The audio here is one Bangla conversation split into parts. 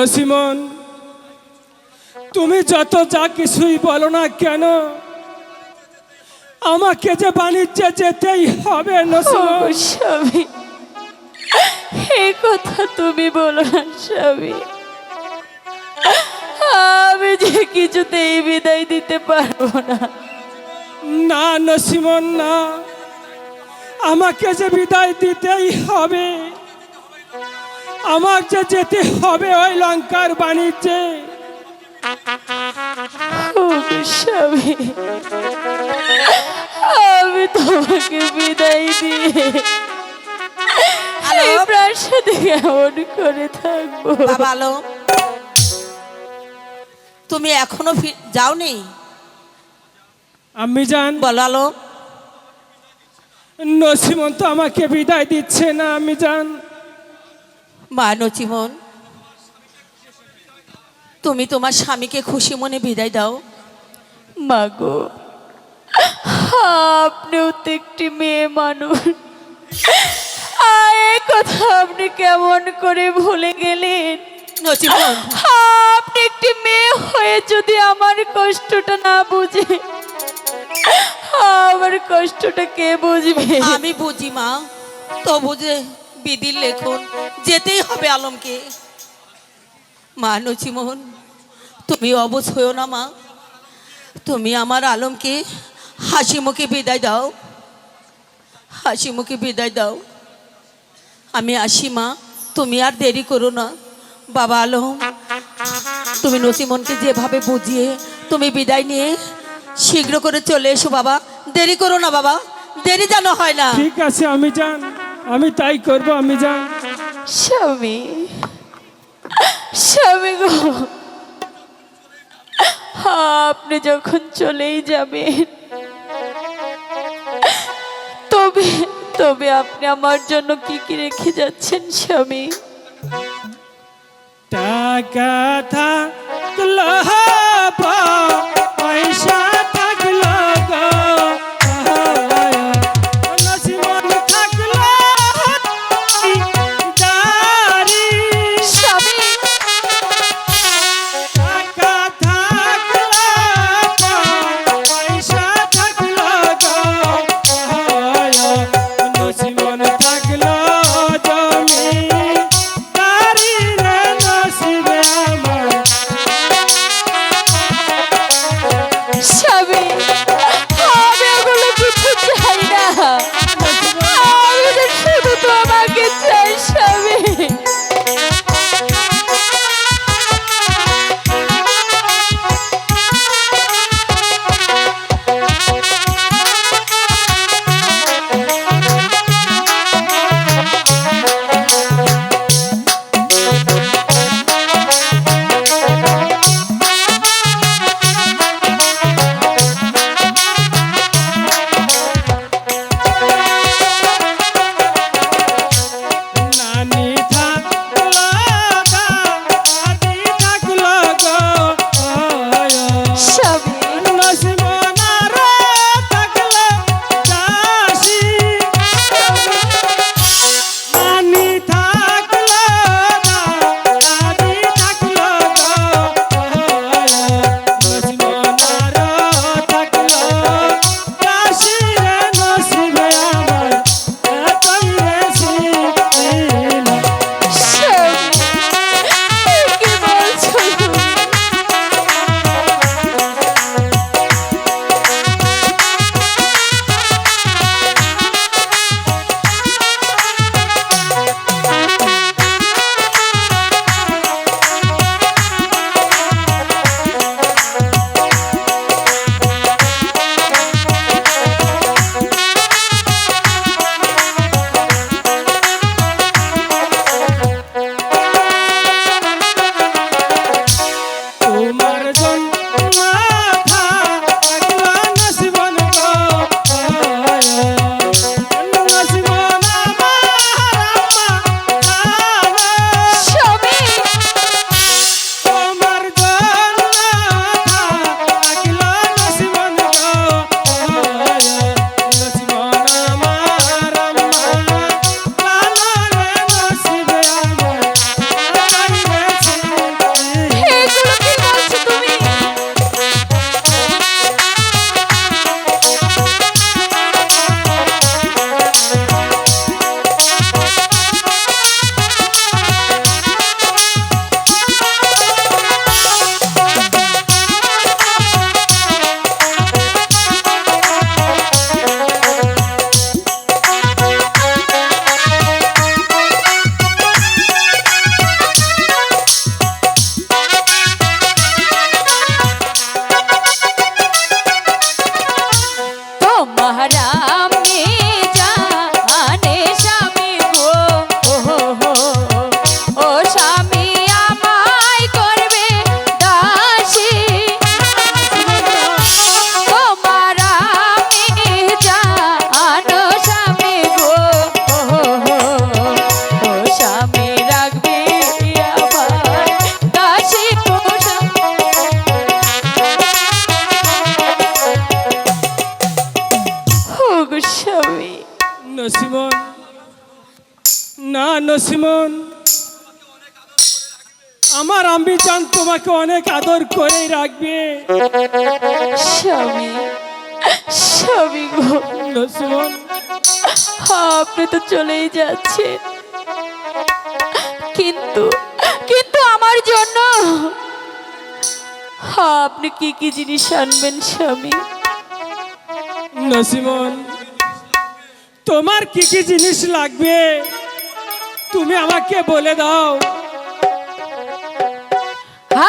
নসিমন, তুমি যত যা কিছুই বলো না কেন, আমাকে যে বাণিজ্যে যেতেই হবে নসিমন। স্বামী, এই কথা তুমি বলো না স্বামী। আমি যে কিছুতেই বিদায় দিতে পারবো না। না নসিমন না, আমাকে যে বিদায় দিতেই হবে। আমার যে যেতে হবে ওই লঙ্কার বাণিজ্যে। স্বামী, আমি তোমাকে বিদায় দিয়ে এই প্রাসাদে কেমন করে থাকবো? বাবা আলো, তুমি এখনো যাওনি? আমি জান বলো আলো। নসিমন তো আমাকে বিদায় দিচ্ছে না। আমি জান মা নচিমন, তুমি তোমার স্বামীকে খুশি মনে বিদায় দাও। মাগো, আপনিও তো একটি মেয়ে মানুষ, এই কথা আপনি কেমন করে ভুলে গেলেন? নচিমন, আপনি একটি মেয়ে হয়ে যদি আমার কষ্টটা না বুঝে, আমার কষ্টটা কে বুঝবে? আমি বুঝি মা, তো বুঝে বিধির লেখন যেতেই হবে আলমকে। মা নচিমন, তুমি অবশ হয়েও না মা, তুমি আমার আলমকে হাসি মুখে বিদায় দাও, হাসি মুখে বিদায় দাও। আমি আসি মা, তুমি আর দেরি করো না। বাবা আলম, তুমি নসিমনকে যেভাবে বুঝিয়ে তুমি বিদায় নিয়ে শীঘ্র করে চলে এসো বাবা, দেরি করো না বাবা, দেরি যেন হয় না। ঠিক আছে আমি জান, আমি তাই করব। আমি জান স্বামী, স্বামী গো, আপনি যখন চলেই যাবেন, তবে তবে আপনি আমার জন্য কি কি রেখে যাচ্ছেন স্বামী? টাকা থাকলো পয়সা থাকলো গো, নসিমন থাকলো গাড়ি। স্বামী, টাকা থাকলো পয়সা থাকলো গো, নসিমন থাকলো জমি গাড়ি রে নসিবে আমার। স্বামী, আমি ওগুলো কিছু চাই না, আমি তো শুধু তোমাকে চাই স্বামী। নানি থাকলো দাদি থাকলো গো, স্বামী, নসিমন আর থাকলো দাসী। নানি থাকলো দাদি থাকলো গো, নসিমন আর থাকলো দাসী রে নসিবে আমার, এতই বেশি দিল। স্বামী, কি বলছো তুমি? তোমার জন্য থাকলো নসিমন গো, নসিমন আমার আম্মা জানো। স্বামী, তোমার জন্য থাকলো নসিমন গো, নসিমন আমার আম্মা জানো রে নসিবে আমার, এতই বেশি দিল। নসিমন, আমার আম্মি জান তোমাকে অনেক আদর করেই রাখবে। স্বামী, স্বামী গো, নসিমন, আপনি তো চলেই যাচ্ছেন, কিন্তু কিন্তু আমার জন্য আপনি কি কি জিনিস আনবেন স্বামী? নসিমন, তোমার কি কি জিনিস লাগবে তুমি আমাকে বলে দাও।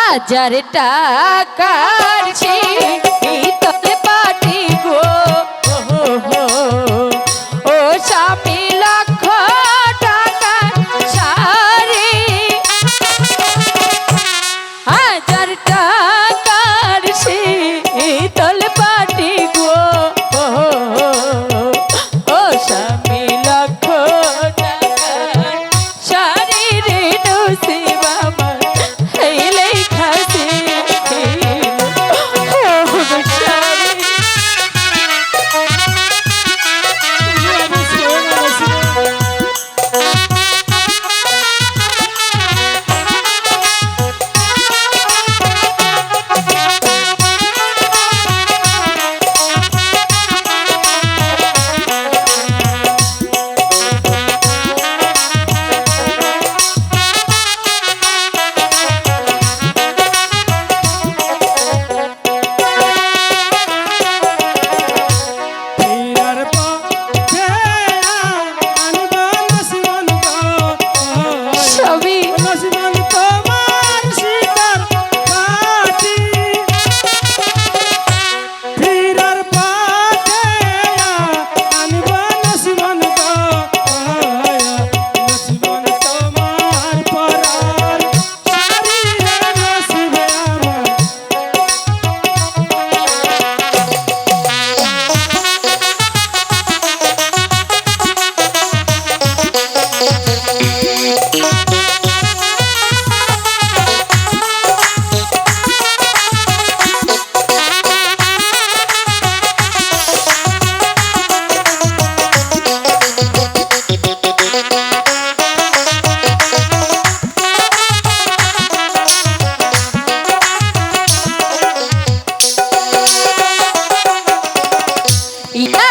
1000 টাকার তলে পাটি গো, ও স্বামী, লক্ষ টাকার শাড়ি। 1000 টাকার তলে পাটি গো, ও স্বামী, লক্ষ টাকার শাড়ি রে নসিব আমার এই লেখা ছিল। ও স্বামী, ফিরার পথে আনব নসিমন গো, স্বামী, নসিমন তোমার সীতার পাটি। ফিরার পথে আনব নসিমন গো, নসিমন তোমার পরার শাড়ি রে নসিবে আমার।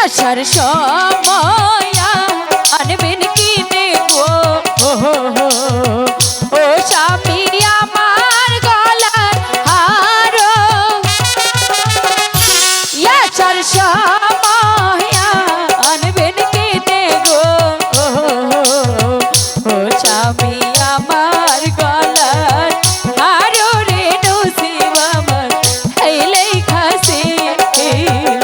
আসার সময় আনবেন কিনে গো, ও স্বামী, আমার গলার হার। আসার সময় আনবেন কিনে গো, ও স্বামী, আমার গলার হার রে নসিব আমার এই লেখা ছিল।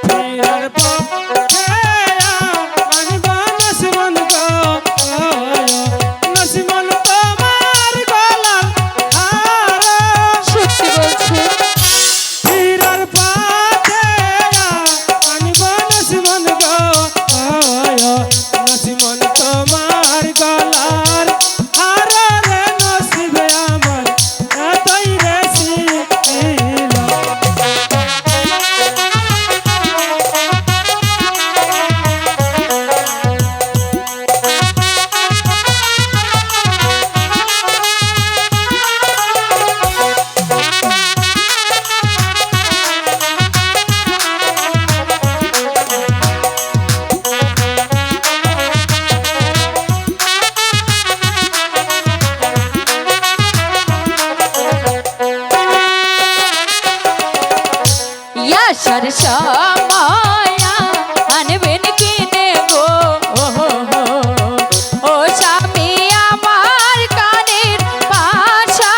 ফিরার পথে আনব নসিমন গো, নসিমন তোমার গলার হার। সত্যি বলছে, ফিরার পথে আনব নসিমন গো, নসিমন তোমার গলার হার রে নসিবে আমার এতই রে ছিল। আসার সময় আনবেন কিনে গো, ও স্বামী, আমার কানের পাশা।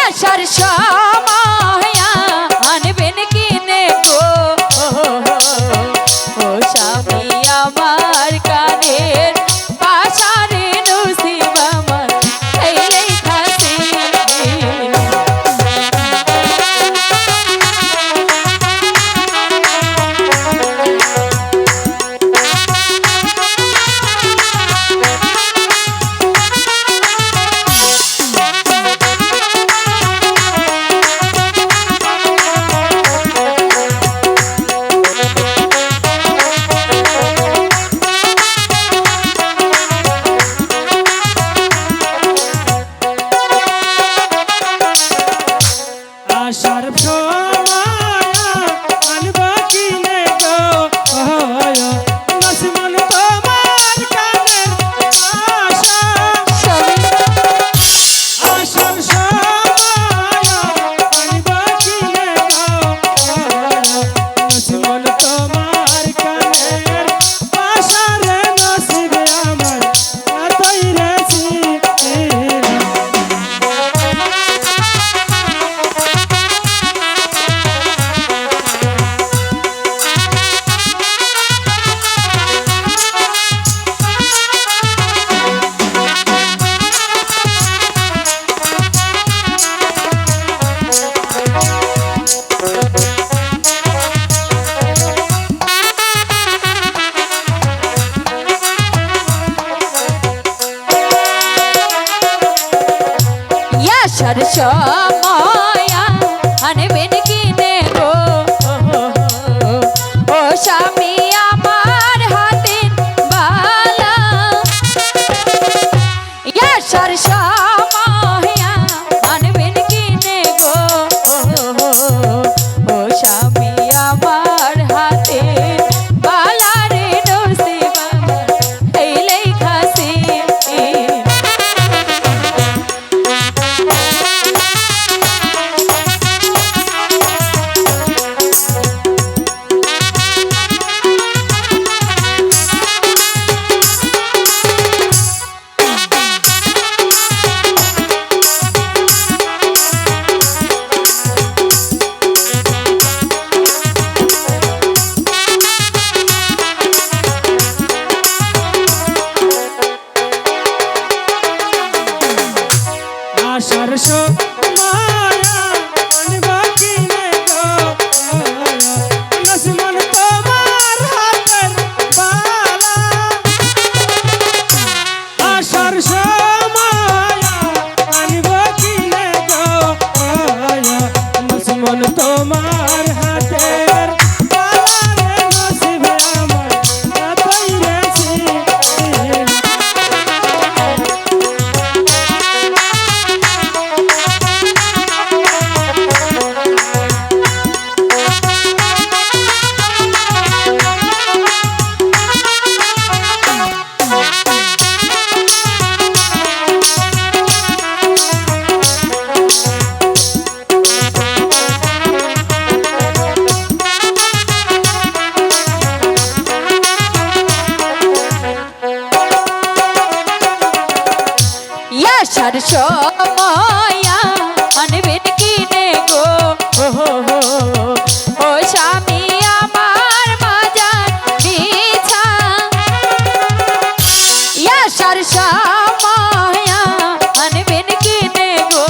আসার সময় আনবেন কিনে গো, ও স্বামী, আমার আসার সময় আনবেন কিনে গো ও স্বামী আমার হাতের বালা আসার সময় আনবেন কিনে গো ও স্বামী আমার হাতের বালা রে নসিব আমার এই লেখাছি আসার সময় আনব কিনে গো নসিমন তোমার হাতের বালা আসার সময় আনব কিনে গো নসিমন তোমার হাতের বালা রে নসিব আমার এতই বেশি আসার সময় আনবেন কিনে গো ও স্বামী আমার বাজার বিছা আসার সময় আনবেন কিনে গো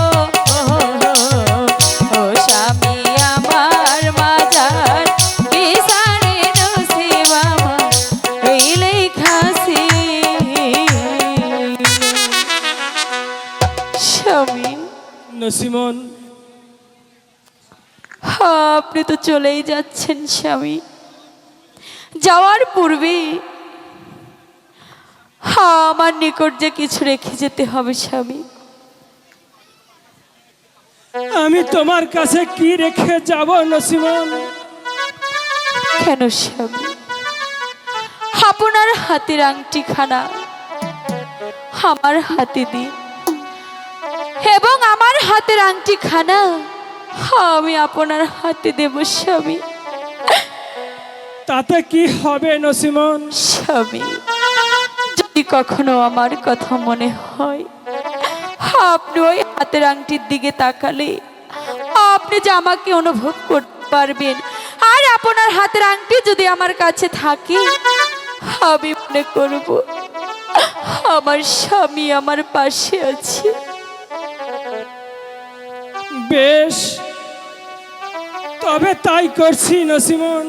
ও স্বামী আমার বাজার বিছারে নসিব আমার এই লেখাছি স্বামী নসিমন আপনি তো চলেই যাচ্ছেন স্বামী যাওয়ার পূর্বে আমার নিকট যে কিছু রেখে যেতে হবে স্বামী আমি তোমার কাছে কি রেখে যাব নসিমন কেন স্বামী আপনার হাতের আংটি খানা আমার হাতে দিন এবং আমার হাতের আংটি খানা আমি আপনার হাতে দেব স্বামী তাতে কি হবে নসিমন স্বামী যদি কখনো আমার কথা মনে হয় আপনি ওই হাতের আংটির দিকে তাকালে আপনি যে আমাকে অনুভব করতে পারবেন আর আপনার হাতের আংটি যদি আমার কাছে থাকে আমি মনে করব আমার স্বামী আমার পাশে আছে বেশ তবে তাই করছি নসিমন